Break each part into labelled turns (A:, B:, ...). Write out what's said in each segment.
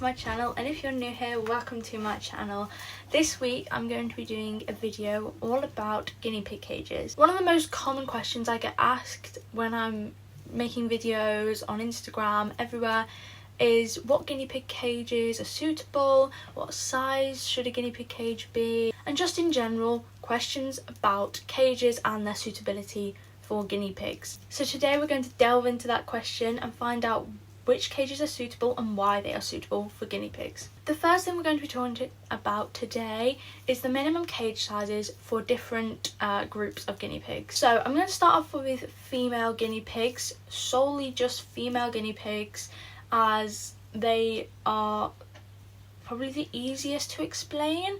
A: to my channel, and if you're new here, welcome to my channel. This week I'm going to be doing a video all about guinea pig cages. One of the most common questions I get asked when I'm making videos on Instagram, everywhere, is what guinea pig cages are suitable, what size should a guinea pig cage be, and just in general questions about cages and their suitability for guinea pigs. So today we're going to delve into that question and find out which cages are suitable and why they are suitable for guinea pigs. The first thing we're going to be talking about today is the minimum cage sizes for different groups of guinea pigs. So I'm going to start off with female guinea pigs, solely just female guinea pigs, as they are probably the easiest to explain,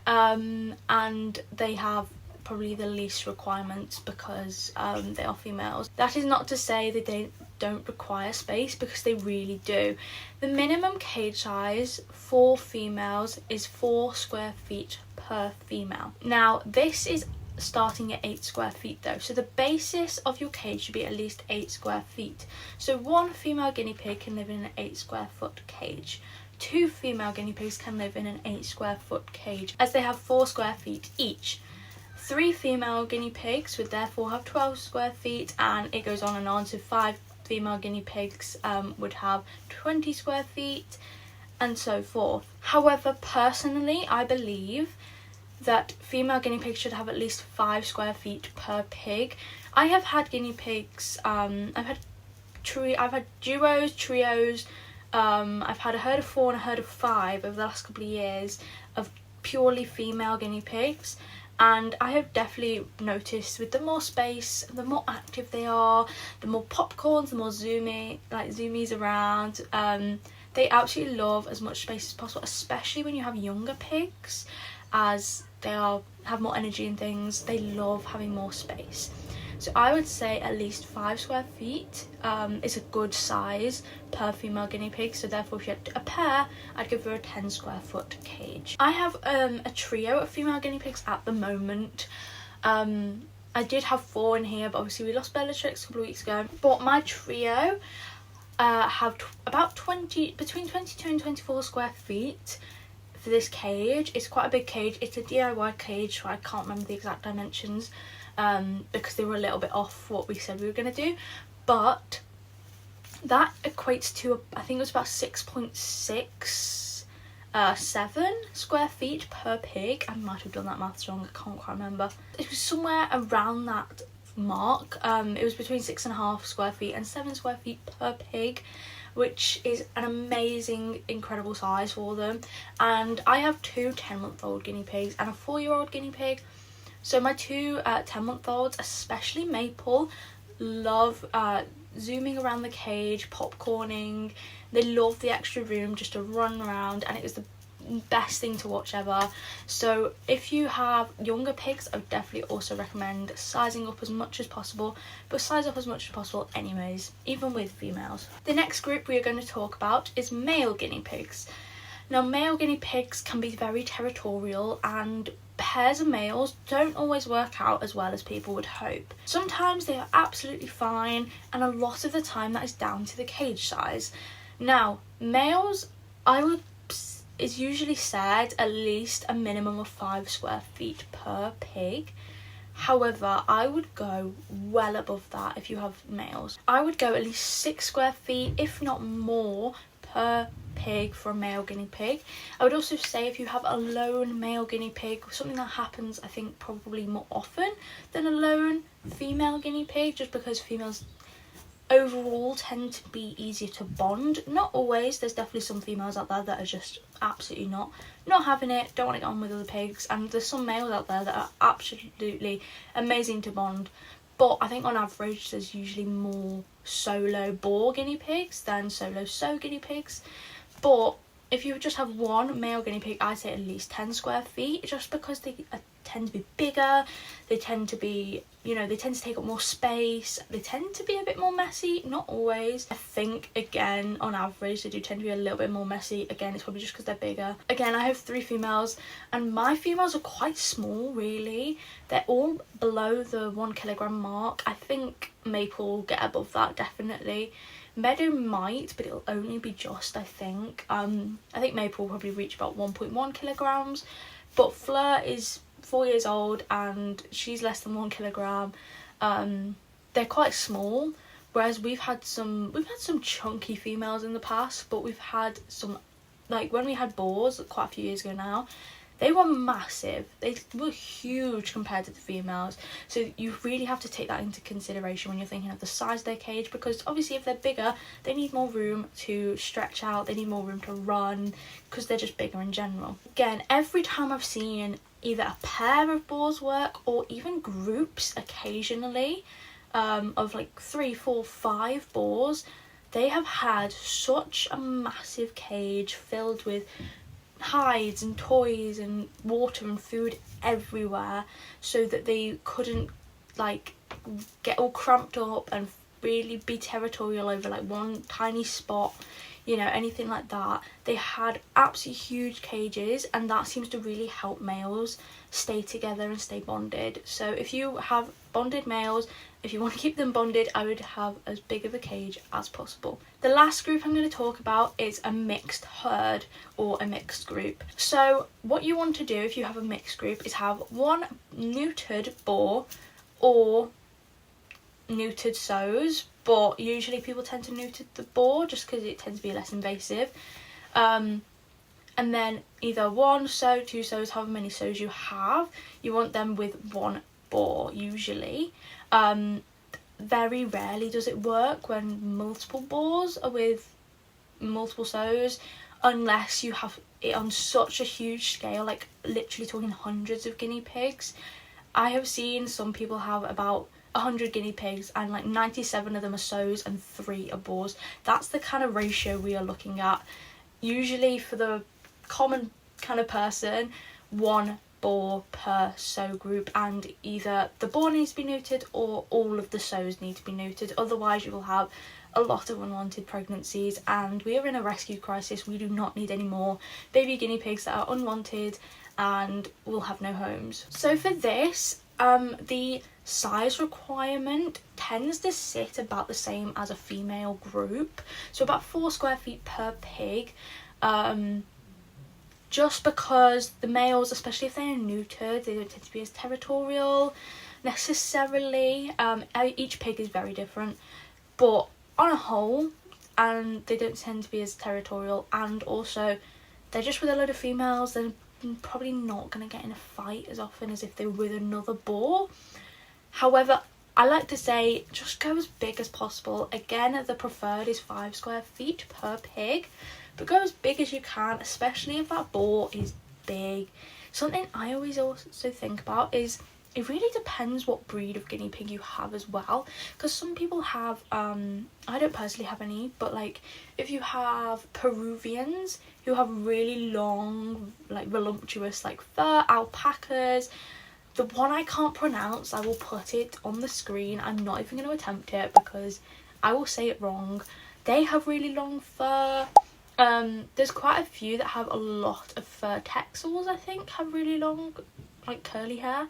A: and they have probably the least requirements because they are females. That is not to say that they don't require space, because they really do. The minimum cage size for females is 4 square feet per female. Now this is starting at 8 square feet though, so the basis of your cage should be at least 8 square feet. So one female guinea pig can live in an 8 square foot cage. 2 female guinea pigs can live in an 8 square foot cage, as they have 4 square feet each. 3 female guinea pigs would therefore have 12 square feet, and it goes on and on. So 5 female guinea pigs would have 20 square feet, and so forth. However, personally, I believe that female guinea pigs should have at least 5 square feet per pig. I have had guinea pigs, I've had duos, trios, I've had a herd of 4 and a herd of 5 over the last couple of years of purely female guinea pigs. And I have definitely noticed with the more space, the more active they are, the more popcorns, the more zoomies around. They absolutely love as much space as possible, especially when you have younger pigs, as they have more energy and things. They love having more space. So I would say at least 5 square feet is a good size per female guinea pig. So therefore, if you had a pair, I'd go for a 10 square foot cage. I have a trio of female guinea pigs at the moment. I did have 4 in here, but obviously we lost Bellatrix a couple of weeks ago. But my trio have about between 22 and 24 square feet for this cage. It's quite a big cage. It's a DIY cage, so I can't remember the exact dimensions, because they were a little bit off what we said we were going to do, but that equates to I think it was about 6.67 square feet per pig. I might have done that maths wrong, I can't quite remember. It was somewhere around that mark. It was between 6.5 square feet and 7 square feet per pig, which is an amazing, incredible size for them. And I have 2 10-month-old guinea pigs and a 4-year-old guinea pig. So my 2 10-month-olds, especially Maple, love zooming around the cage, popcorning. They love the extra room just to run around, and it is the best thing to watch ever. So if you have younger pigs, I would definitely also recommend sizing up as much as possible, but size up as much as possible anyways, even with females. The next group we are going to talk about is male guinea pigs. Now, male guinea pigs can be very territorial, and pairs of males don't always work out as well as people would hope. Sometimes they are absolutely fine, and a lot of the time that is down to the cage size. Now, males, is usually said at least a minimum of 5 square feet per pig. However, I would go well above that if you have males. I would go at least 6 square feet, if not more, per pig for a male guinea pig. I would also say if you have a lone male guinea pig, something that happens I think probably more often than a lone female guinea pig, just because females overall tend to be easier to bond. Not always, there's definitely some females out there that are just absolutely not having it, don't want to get on with other pigs, and there's some males out there that are absolutely amazing to bond. But I think on average there's usually more solo boar guinea pigs than solo sow guinea pigs. But if you just have one male guinea pig, I'd say at least 10 square feet, just because they tend to be bigger, they tend to be you know, they tend to take up more space. They tend to be a bit more messy, not always. I think, again, on average, they do tend to be a little bit more messy. Again, it's probably just because they're bigger. Again, I have 3 females, and my females are quite small, really. They're all below the 1 kilogram mark. I think Maple will get above that, definitely. Meadow might, but it'll only be just, I think. I think Maple will probably reach about 1.1 kilograms, but Fleur is 4 years old and she's less than 1 kilogram. They're quite small, whereas we've had some chunky females in the past, but we've had some, like when we had boars quite a few years ago now, they were massive. They were huge compared to the females. So you really have to take that into consideration when you're thinking of the size of their cage, because obviously if they're bigger, they need more room to stretch out, they need more room to run, because they're just bigger in general. Again, every time I've seen either a pair of boars work or even groups occasionally of like 3, 4, 5 boars, they have had such a massive cage filled with hides and toys and water and food everywhere, so that they couldn't like get all cramped up and really be territorial over like one tiny spot, you know, anything like that. They had absolutely huge cages, and that seems to really help males stay together and stay bonded. So if you have bonded males, if you want to keep them bonded, I would have as big of a cage as possible. The last group I'm going to talk about is a mixed herd or a mixed group. So what you want to do if you have a mixed group is have one neutered boar or neutered sows, but usually people tend to neuter the boar just because it tends to be less invasive. And then either 1 sow, 2 sows, however many sows you have, you want them with 1 boar usually. Very rarely does it work when multiple boars are with multiple sows, unless you have it on such a huge scale, like literally talking hundreds of guinea pigs. I have seen some people have about 100 guinea pigs and like 97 of them are sows and 3 are boars. That's the kind of ratio we are looking at. Usually for the common kind of person, 1 boar per sow group, and either the boar needs to be neutered or all of the sows need to be neutered. Otherwise you will have a lot of unwanted pregnancies, and we are in a rescue crisis. We do not need any more baby guinea pigs that are unwanted and will have no homes. So for this, the size requirement tends to sit about the same as a female group, so about 4 square feet per pig. Just because the males, especially if they're neutered, they don't tend to be as territorial necessarily. Each pig is very different, but on a whole, and they don't tend to be as territorial, and also they're just with a load of females. They're probably not going to get in a fight as often as if they were with another boar. However, I like to say just go as big as possible. Again, the preferred is 5 square feet per pig, but go as big as you can, especially if that boar is big. Something I always also think about is it really depends what breed of guinea pig you have as well, because some people have I don't personally have any, but like if you have Peruvians who have really long, like voluptuous like fur, alpacas. The one I can't pronounce, I will put it on the screen. I'm not even going to attempt it because I will say it wrong. They have really long fur. There's quite a few that have a lot of fur. Texels, I think, have really long, like curly hair,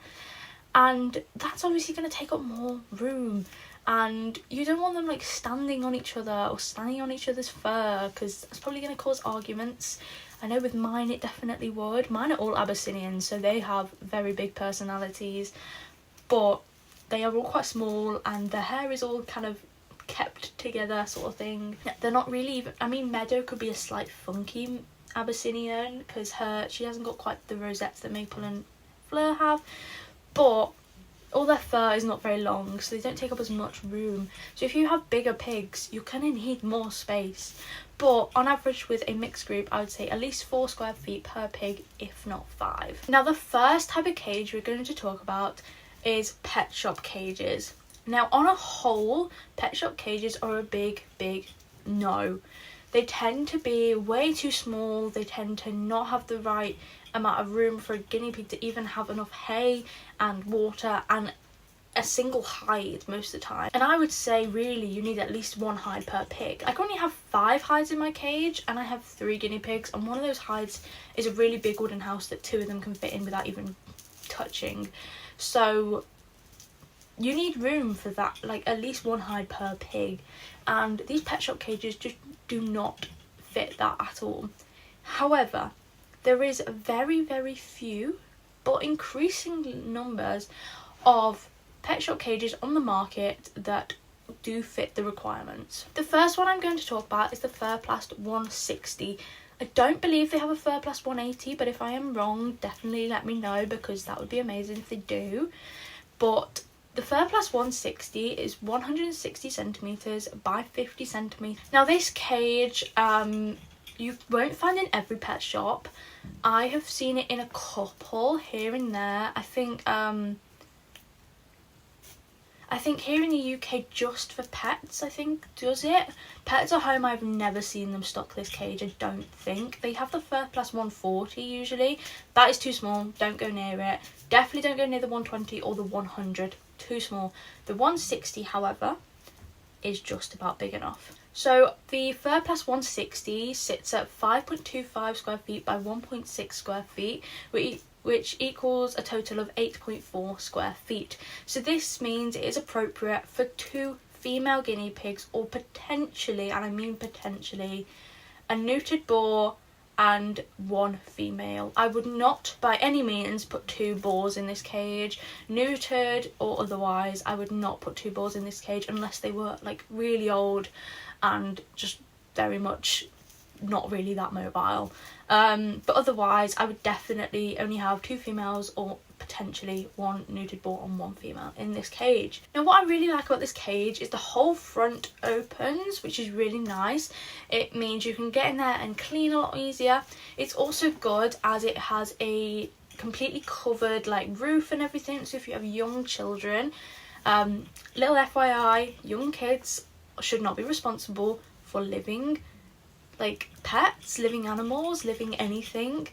A: and that's obviously going to take up more room, and you don't want them like standing on each other or standing on each other's fur, because that's probably going to cause arguments. I know with mine it definitely would. Mine are all Abyssinians, so they have very big personalities, but they are all quite small and their hair is all kind of kept together sort of thing. They're not really even, I mean, Meadow could be a slight funky Abyssinian because she hasn't got quite the rosettes that Maple and Fleur have, but all their fur is not very long, so they don't take up as much room. So if you have bigger pigs, you're going to need more space. But on average with a mixed group, I would say at least 4 square feet per pig, if not 5. Now the first type of cage we're going to talk about is pet shop cages. Now on a whole, pet shop cages are a big no. They tend to be way too small. They tend to not have the right amount of room for a guinea pig to even have enough hay and water, and a single hide most of the time, and I would say really you need at least 1 hide per pig. I currently have 5 hides in my cage, and I have 3 guinea pigs, and one of those hides is a really big wooden house that 2 of them can fit in without even touching. So you need room for that, like at least 1 hide per pig, and these pet shop cages just do not fit that at all. However, there is very few but increasing numbers of pet shop cages on the market that do fit the requirements. The first one I'm going to talk about is the Furplast 160. I don't believe they have a Furplast 180, but if I am wrong, definitely let me know, because that would be amazing if they do. But the Furplast 160 is 160 centimeters by 50 centimeters. Now this cage, you won't find in every pet shop. I have seen it in a couple here and there. I think here in the UK, Just for Pets, I think, does it. Pets at Home, I've never seen them stock this cage, I don't think. They have the Furplast 140 usually. That is too small, don't go near it. Definitely don't go near the 120 or the 100, too small. The 160, however, is just about big enough. So the Furplast 160 sits at 5.25 square feet by 1.6 square feet, which equals a total of 8.4 square feet. So this means it is appropriate for 2 female guinea pigs, or potentially, and I mean potentially, a neutered boar and 1 female. I would not by any means put 2 boars in this cage, neutered or otherwise. I would not put 2 boars in this cage unless they were like really old and just very much not really that mobile. But otherwise I would definitely only have 2 females or potentially 1 neutered boar and 1 female in this cage. Now what I really like about this cage is the whole front opens, which is really nice. It means you can get in there and clean a lot easier. It's also good as it has a completely covered like roof and everything, so if you have young children, little FYI, young kids should not be responsible for living like pets, living animals, living anything.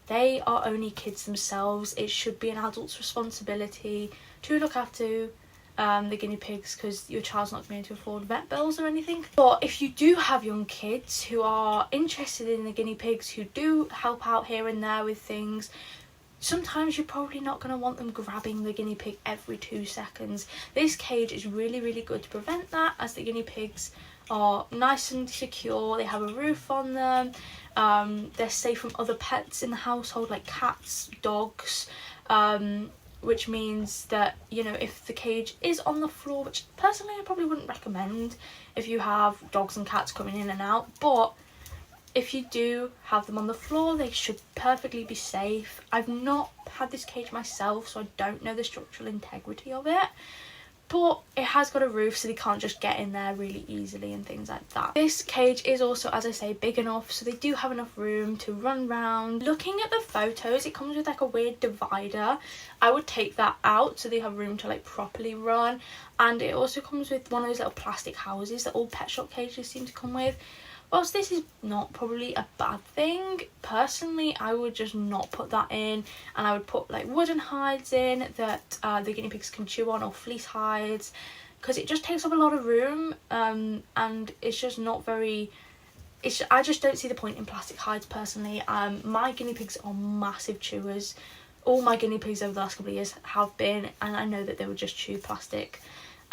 A: They are only kids themselves. It should be an adult's responsibility to look after the guinea pigs, because your child's not going to afford vet bills or anything. But if you do have young kids who are interested in the guinea pigs, who do help out here and there with things, sometimes you're probably not going to want them grabbing the guinea pig every 2 seconds. This cage is really good to prevent that, as the guinea pigs are nice and secure. They have a roof on them. They're safe from other pets in the household like cats, dogs, which means that, you know, if the cage is on the floor, which personally I probably wouldn't recommend if you have dogs and cats coming in and out, but if you do have them on the floor, they should perfectly be safe. I've not had this cage myself, so I don't know the structural integrity of it, but it has got a roof, so they can't just get in there really easily and things like that. This cage is also, as I say, big enough, so they do have enough room to run around. Looking at the photos, it comes with like a weird divider. I would take that out so they have room to like properly run, and it also comes with one of those little plastic houses that all pet shop cages seem to come with. Whilst this is not probably a bad thing, personally I would just not put that in, and I would put like wooden hides in that the guinea pigs can chew on, or fleece hides, because it just takes up a lot of room, and it's just not very... I just don't see the point in plastic hides personally. My guinea pigs are massive chewers. All my guinea pigs over the last couple of years have been, and I know that they would just chew plastic,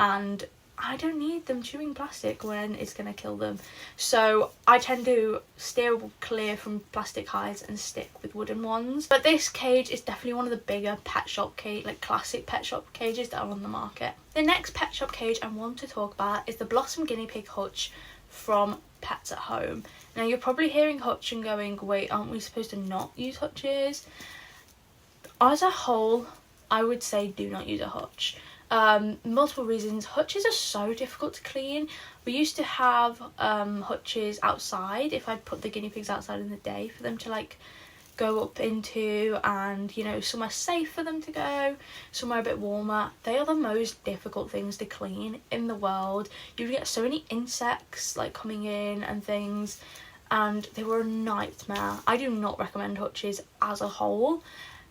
A: and I don't need them chewing plastic when it's going to kill them. So I tend to steer clear from plastic hides and stick with wooden ones. But this cage is definitely one of the bigger pet shop cage, like classic pet shop cages that are on the market. The next pet shop cage I want to talk about is the Blossom Guinea Pig Hutch from Pets at Home. Now you're probably hearing hutch and going, wait, aren't we supposed to not use hutches? As a whole, I would say do not use a hutch. Multiple reasons. Hutches are so difficult to clean. We used to have hutches outside if I'd put the guinea pigs outside in the day for them to like go up into, and you know, somewhere safe for them to go, somewhere a bit warmer. They are the most difficult things to clean in the world. You get so many insects like coming in and things, and they were a nightmare. I do not recommend hutches as a whole.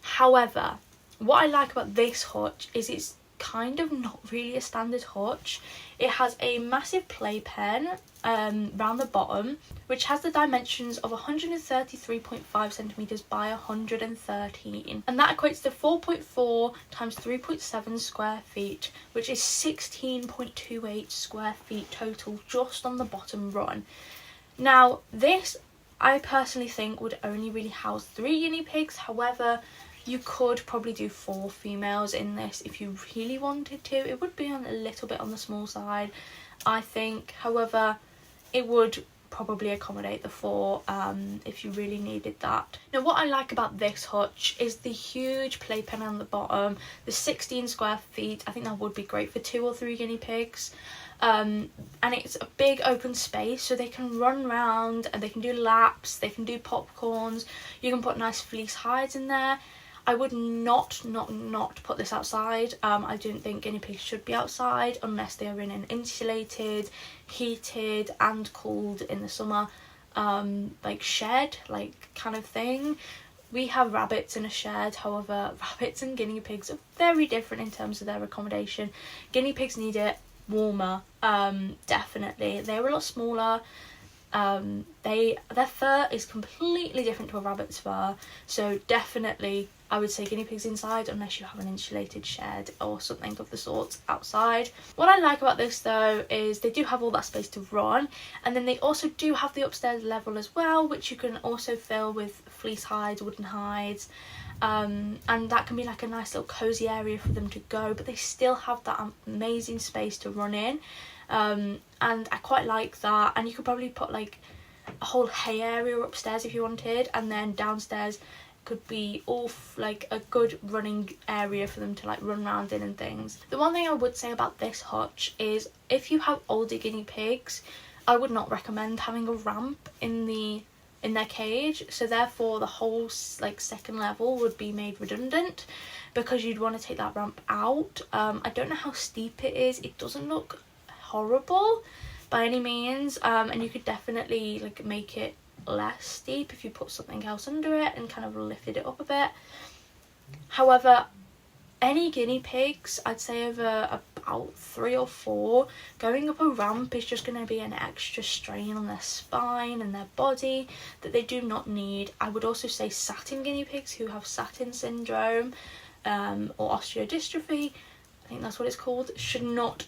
A: However, what I like about this hutch is it's kind of not really a standard hutch. It has a massive playpen round the bottom, which has the dimensions of 133.5 centimeters by 113, and that equates to 4.4 times 3.7 square feet, which is 16.28 square feet total just on the bottom run. Now this, I personally think, would only really house 3 guinea pigs. However, you could probably do 4 females in this if you really wanted to. It would be a little bit on the small side, I think. However, it would probably accommodate the 4 if you really needed that. Now what I like about this hutch is the huge playpen on the bottom, the 16 square feet. I think that would be great for 2 or 3 guinea pigs. And it's a big open space, so they can run around and they can do laps, they can do popcorns. You can put nice fleece hides in there. I would not put this outside. I don't think guinea pigs should be outside unless they are in an insulated, heated and cooled in the summer like shed, like kind of thing. We have rabbits in a shed. However, rabbits and guinea pigs are very different in terms of their accommodation. Guinea pigs need it warmer, definitely. They're a lot smaller. Their fur is completely different to a rabbit's fur, so definitely I would say guinea pigs inside unless you have an insulated shed or something of the sort outside. What I like about this though is they do have all that space to run, and then they also do have the upstairs level as well, which you can also fill with fleece hides, wooden hides, and that can be like a nice little cozy area for them to go, but they still have that amazing space to run in. And I quite like that. And you could probably put like a whole hay area upstairs if you wanted, and then downstairs could be all like a good running area for them to like run around in and things. The one thing I would say about this hutch is if you have older guinea pigs, I would not recommend having a ramp in their cage, so therefore the whole like second level would be made redundant because you'd want to take that ramp out. I don't know how steep it is. It doesn't look horrible by any means, and you could definitely like make it less steep if you put something else under it and kind of lifted it up a bit. However, any guinea pigs, I'd say over about 3 or 4, going up a ramp is just going to be an extra strain on their spine and their body that they do not need. I would also say satin guinea pigs who have satin syndrome or osteodystrophy, I think that's what it's called, should not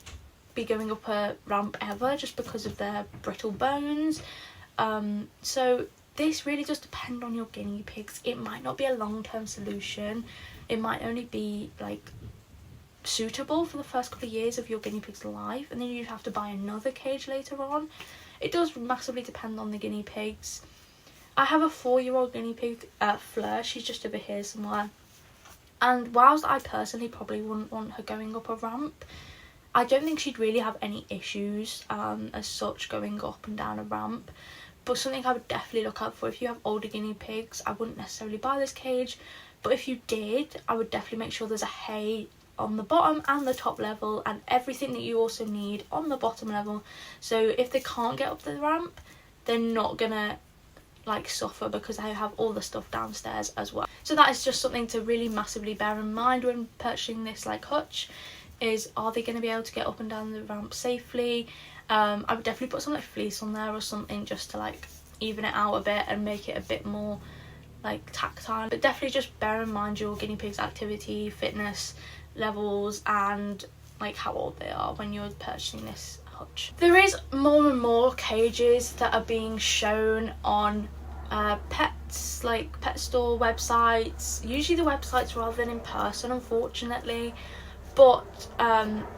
A: be going up a ramp ever just because of their brittle bones. So this really does depend on your guinea pigs. It might not be a long-term solution. It might only be like suitable for the first couple of years of your guinea pig's life, and then you'd have to buy another cage later on. It does massively depend on the guinea pigs. I have a 4-year-old guinea pig, Fleur. She's just over here somewhere, and whilst I personally probably wouldn't want her going up a ramp, I don't think she'd really have any issues as such going up and down a ramp. But something I would definitely look out for if you have older guinea pigs, I wouldn't necessarily buy this cage, but if you did, I would definitely make sure there's a hay on the bottom and the top level and everything that you also need on the bottom level, so if they can't get up the ramp, they're not gonna like suffer because they have all the stuff downstairs as well. So that is just something to really massively bear in mind when purchasing this like hutch, is are they going to be able to get up and down the ramp safely. I would definitely put some like fleece on there or something just to like even it out a bit and make it a bit more like tactile, but definitely just bear in mind your guinea pig's activity, fitness levels and like how old they are when you're purchasing this hutch. There is more and more cages that are being shown on pets, like pet store websites, usually the websites rather than in person, unfortunately. But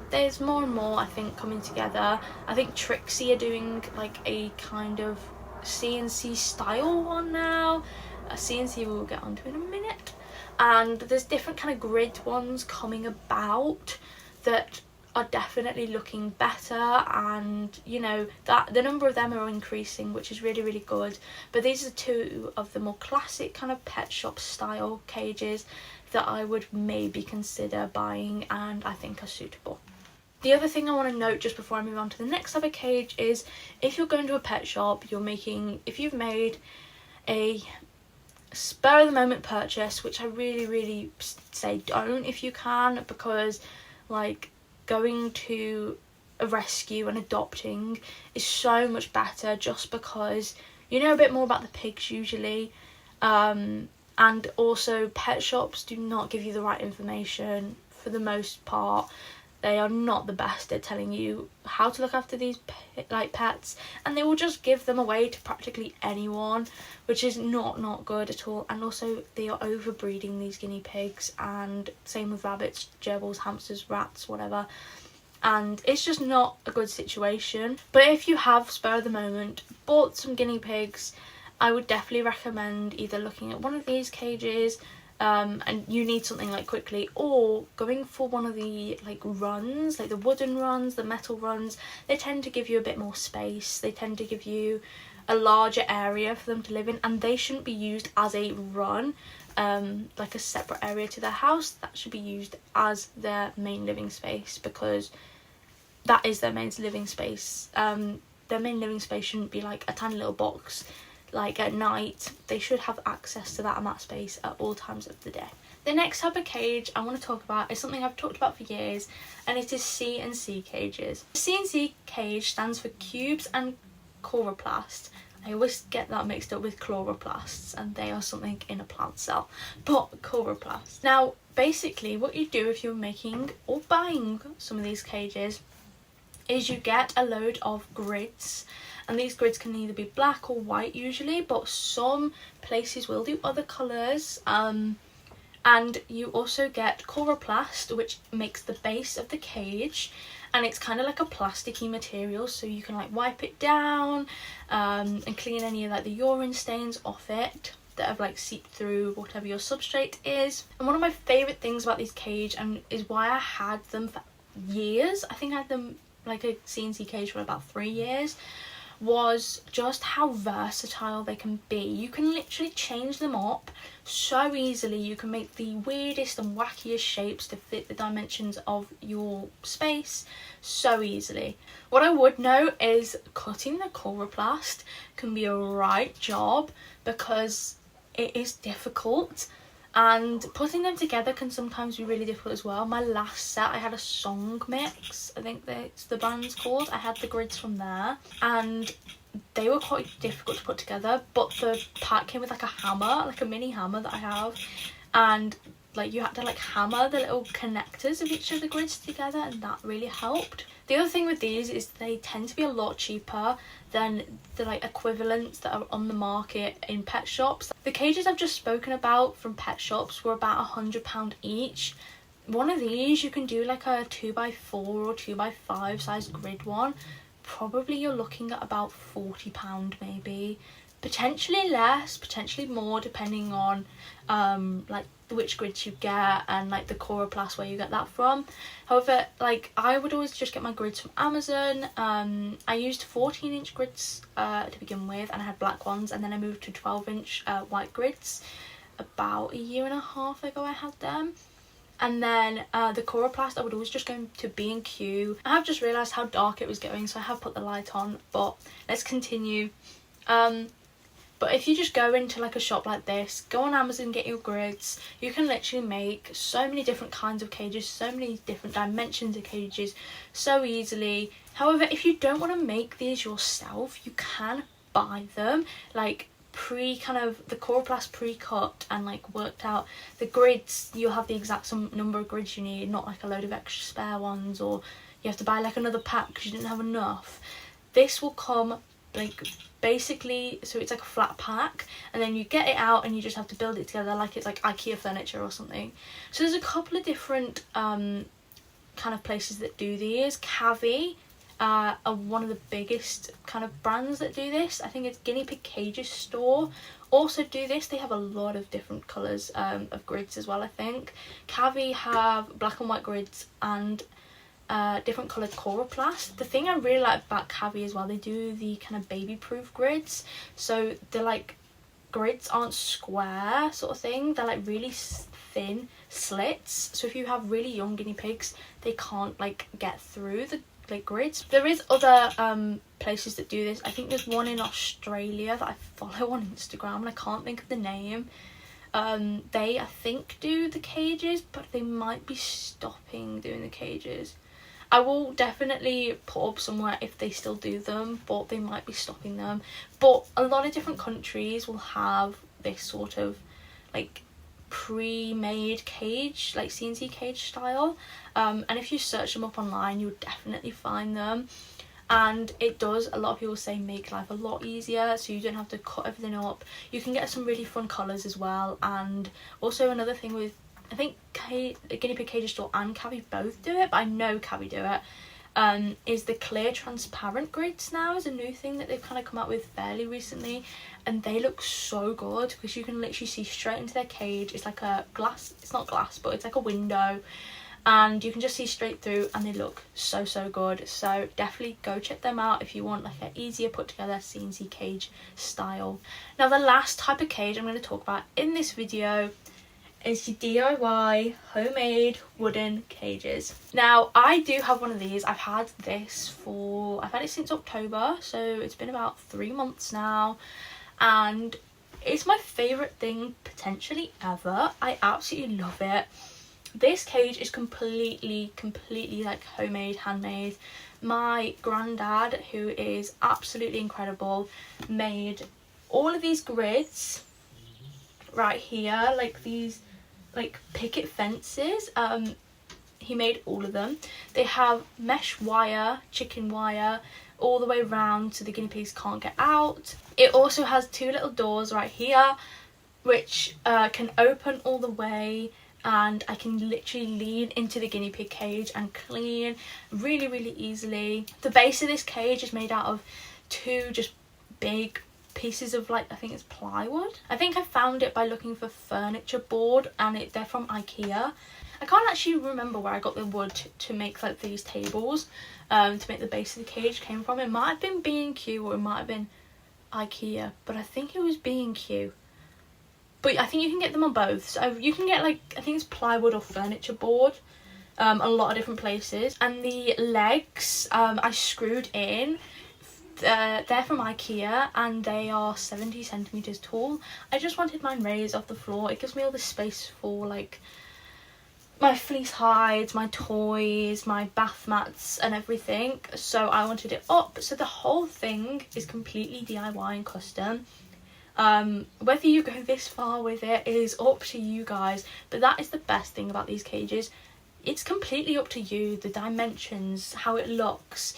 A: there's more and more, I think, coming together. I think Trixie are doing like a kind of CNC style one now. A CNC we'll get onto in a minute. And there's different kind of grid ones coming about that are definitely looking better, and you know that the number of them are increasing, which is really, really good. But these are 2 of the more classic kind of pet shop style cages that I would maybe consider buying and I think are suitable. The other thing I want to note just before I move on to the next type of cage is if you're going to a pet shop, if you've made a spur of the moment purchase, which I really, really say don't if you can, because like going to a rescue and adopting is so much better, just because you know a bit more about the pigs usually, and also pet shops do not give you the right information for the most part. They are not the best at telling you how to look after these pets, and they will just give them away to practically anyone, which is not good at all. And also they are overbreeding these guinea pigs, and same with rabbits, gerbils, hamsters, rats, whatever, and it's just not a good situation. But if you have spare of the moment bought some guinea pigs, I would definitely recommend either looking at one of these cages, and you need something like quickly, or going for one of the like runs, like the wooden runs, the metal runs. They tend to give you a bit more space, they tend to give you a larger area for them to live in, and they shouldn't be used as a run, like a separate area to their house. That should be used as their main living space, because that is their main living space. Their main living space shouldn't be like a tiny little box. Like at night, they should have access to that space at all times of the day. The next type of cage I want to talk about is something I've talked about for years, and it is C&C cages. C&C cage stands for cubes and chloroplast. I always get that mixed up with chloroplasts, and they are something in a plant cell, but chloroplasts. Now, basically what you do if you're making or buying some of these cages is you get a load of grids, and these grids can either be black or white usually, but some places will do other colours, and you also get chloroplast, which makes the base of the cage, and it's kind of like a plasticky material, so you can like wipe it down and clean any of like the urine stains off it that have like seeped through whatever your substrate is. And one of my favourite things about these cage, and is why I had them for years, I think I had them like a C&C cage for about 3 years, was just how versatile they can be. You can literally change them up so easily. You can make the weirdest and wackiest shapes to fit the dimensions of your space so easily. What I would note is cutting the chloroplast can be a right job, because it is difficult, and putting them together can sometimes be really difficult as well. My last set, I had a song mix, I think that's the band's called. I had the grids from there, and they were quite difficult to put together, but the pack came with like a hammer, like a mini hammer that I have, and like you had to like hammer the little connectors of each of the grids together, and that really helped. The other thing with these is they tend to be a lot cheaper than the like equivalents that are on the market in pet shops. The cages I've just spoken about from pet shops were about £100 each. One of these you can do like a 2x4 or 2x5 size grid one. Probably you're looking at about £40 maybe, potentially less, potentially more, depending on like which grids you get and like the chloroplast where you get that from. However, like I would always just get my grids from Amazon. I used 14-inch grids to begin with, and I had black ones, and then I moved to 12-inch white grids about 1.5 years ago. I had them. And then the chloroplast I would always just go to B&Q. I have just realised how dark it was going, so I have put the light on, but let's continue. But if you just go into like a shop like this, go on Amazon, get your grids, you can literally make so many different kinds of cages, so many different dimensions of cages so easily. However, if you don't want to make these yourself, you can buy them like the chloroplast pre-cut and like worked out. The grids, you'll have the exact number of grids you need, not like a load of extra spare ones, or you have to buy like another pack because you didn't have enough. This will come like basically, so it's like a flat pack, and then you get it out and you just have to build it together like it's like IKEA furniture or something. So there's a couple of different kind of places that do these. Cavi are one of the biggest kind of brands that do this. I think it's Guinea Pig Cages store also do this. They have a lot of different colours of grids as well. I think Cavi have black and white grids and different coloured chloroplast. The thing I really like about Cavi as well, they do the kind of baby proof grids, so they're like grids aren't square sort of thing, they're like really thin slits, so if you have really young guinea pigs they can't like get through the like grids. There is other places that do this. I think there's one in Australia that I follow on Instagram and I can't think of the name. They, I think, do the cages, but they might be stopping doing the cages. I will definitely put up somewhere if they still do them, but they might be stopping them. But a lot of different countries will have this sort of like pre-made cage, like CNC cage style, and if you search them up online, you'll definitely find them. And it does, a lot of people say, make life a lot easier, so you don't have to cut everything up. You can get some really fun colours as well. And also another thing with, I think Guinea Pig Cage Store and Cavi both do it, but I know Cavi do it, is the clear transparent grids now is a new thing that they've kind of come out with fairly recently, and they look so good because you can literally see straight into their cage. It's like a glass, it's not glass, but it's like a window, and you can just see straight through, and they look so good. So definitely go check them out if you want like an easier put together CNC cage style. Now the last type of cage I'm going to talk about in this video is your DIY homemade wooden cages. Now I do have one of these. I've had it since October, so it's been about 3 months now, and it's my favourite thing potentially ever. I absolutely love it. This cage is completely like homemade, handmade. My granddad, who is absolutely incredible, made all of these grids right here, like these like picket fences. He made all of them. They have mesh wire, chicken wire, all the way around so the guinea pigs can't get out. It also has 2 little doors right here, which can open all the way, and I can literally lean into the guinea pig cage and clean really easily. The base of this cage is made out of 2 just big pieces of, like, I think it's plywood. I think I found it by looking for furniture board, and they're from IKEA. I can't actually remember where I got the wood to make like these tables, to make the base of the cage came from. It might have been B&Q or it might have been IKEA, but I think it was B&Q. But I think you can get them on both. So you can get, like, I think it's plywood or furniture board, a lot of different places. And the legs I screwed in. They're from IKEA and they are 70 centimeters tall. I just wanted mine raised off the floor. It gives me all the space for like my fleece hides, my toys, my bath mats and everything. So I wanted it up. So the whole thing is completely DIY and custom. Whether you go this far with it is up to you guys, but that is the best thing about these cages. It's completely up to you, the dimensions, how it looks.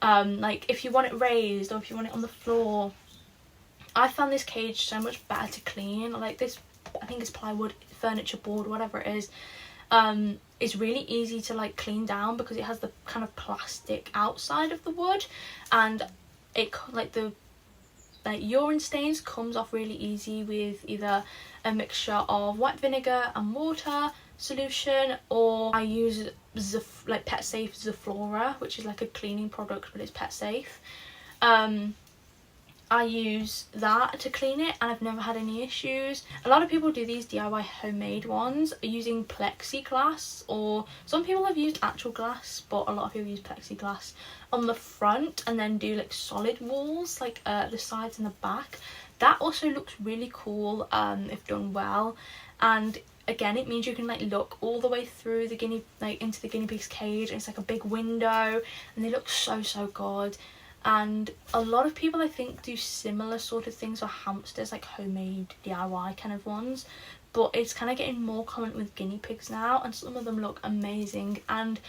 A: Like if you want it raised or if you want it on the floor. I found this cage so much better to clean. Like this, I think it's plywood, furniture board, whatever it is. It's really easy to like clean down because it has the kind of plastic outside of the wood, and it like the urine stains comes off really easy with either a mixture of white vinegar and water solution, or I use Pet Safe Zaflora, which is like a cleaning product but it's pet safe. I use that to clean it and I've never had any issues. A lot of people do these DIY homemade ones using plexiglass, or some people have used actual glass, but a lot of people use plexiglass on the front and then do like solid walls, like the sides and the back. That also looks really cool if done well. And again, it means you can like look all the way through the into the guinea pig's cage, and it's like a big window and they look so good. And a lot of people I think do similar sort of things for hamsters, like homemade DIY kind of ones, but it's kind of getting more common with guinea pigs now, and some of them look amazing and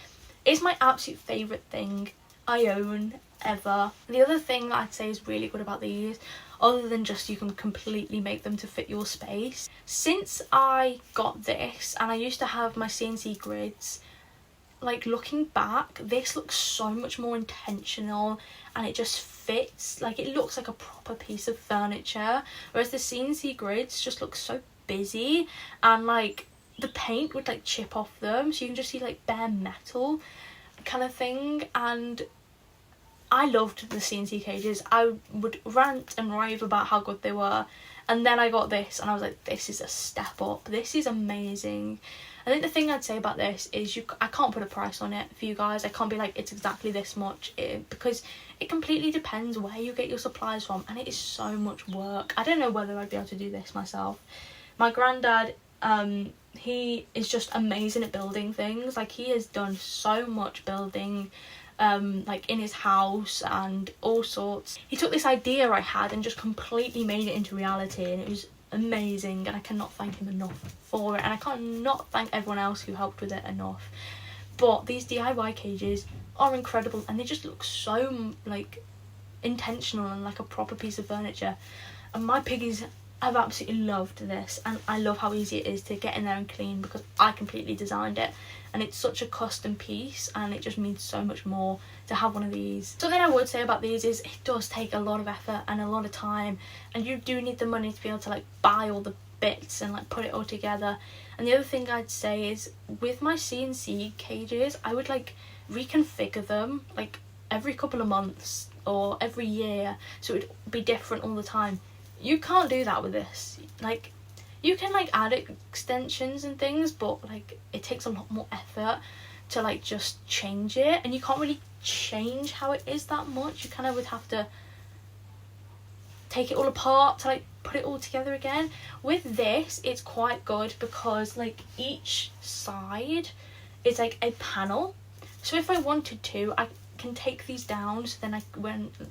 A: it's my absolute favourite thing I own ever. The other thing that I'd say is really good about these, other than just you can completely make them to fit your space, since I got this and I used to have my CNC grids, like looking back, this looks so much more intentional and it just fits. Like it looks like a proper piece of furniture, whereas the CNC grids just look so busy and like the paint would like chip off them, so you can just see like bare metal kind of thing. And I loved the CNC cages. I would rant and rave about how good they were, and then I got this and I was like, this is a step up, this is amazing. I think the thing I'd say about this is I can't put a price on it for you guys. I can't be like it's exactly this much, because it completely depends where you get your supplies from and it is so much work. I don't know whether I'd be able to do this myself, My granddad, he is just amazing at building things. Like, he has done so much building, like in his house and all sorts. He took this idea I had and just completely made it into reality, and it was amazing, and I cannot thank him enough for it, and I cannot thank everyone else who helped with it enough. But these DIY cages are incredible, and they just look so like intentional and like a proper piece of furniture. And my piggies have absolutely loved this, and I love how easy it is to get in there and clean because I completely designed it, and it's such a custom piece, and it just means so much more to have one of these. Something I would say about these is it does take a lot of effort and a lot of time, and you do need the money to be able to like buy all the bits and like put it all together. And the other thing I'd say is with my CNC cages, I would like reconfigure them like every couple of months or every year, so it would be different all the time. You can't do that with this. Like, you can like add extensions and things, but like it takes a lot more effort to like just change it, and you can't really change how it is that much. You kind of would have to take it all apart to like put it all together again. With this, it's quite good because like each side is like a panel, so if I wanted to, I can take these down, so then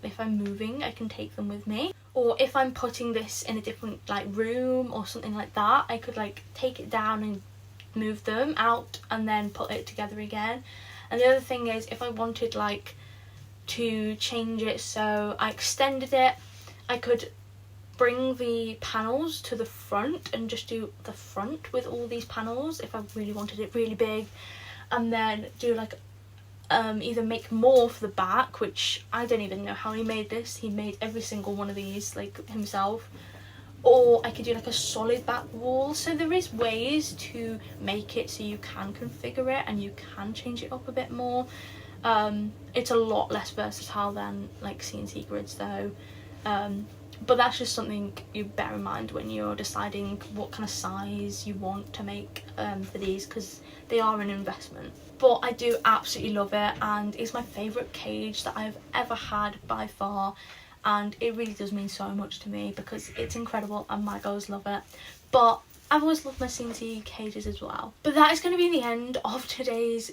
A: if I'm moving, I can take them with me. Or if I'm putting this in a different like room or something like that, I could like take it down and move them out and then put it together again. And the other thing is, if I wanted like to change it so I extended it, I could bring the panels to the front and just do the front with all these panels if I really wanted it really big, and then do like either make more for the back, which I don't even know how he made this. He made every single one of these like himself. Or I could do like a solid back wall. So there is ways to make it so you can configure it and you can change it up a bit more. It's a lot less versatile than like CNC grids though. But that's just something you bear in mind when you're deciding what kind of size you want to make for these, because they are an investment. But I do absolutely love it, and it's my favourite cage that I've ever had by far, and it really does mean so much to me because it's incredible and my girls love it. But I've always loved my CNC cages as well. But that is going to be the end of today's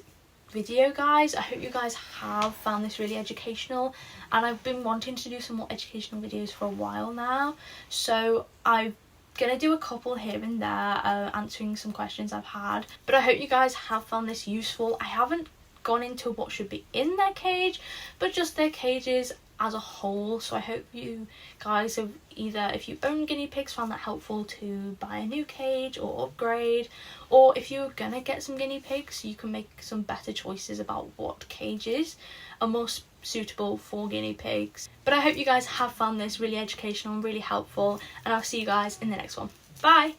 A: video, guys. I hope you guys have found this really educational, and I've been wanting to do some more educational videos for a while now, so I'm gonna do a couple here and there answering some questions I've had. But I hope you guys have found this useful. I haven't gone into what should be in their cage, but just their cages as a whole. So I hope you guys have either, if you own guinea pigs, found that helpful to buy a new cage or upgrade, or if you're gonna get some guinea pigs, you can make some better choices about what cages are more suitable for guinea pigs. But I hope you guys have found this really educational and really helpful, and I'll see you guys in the next one. Bye!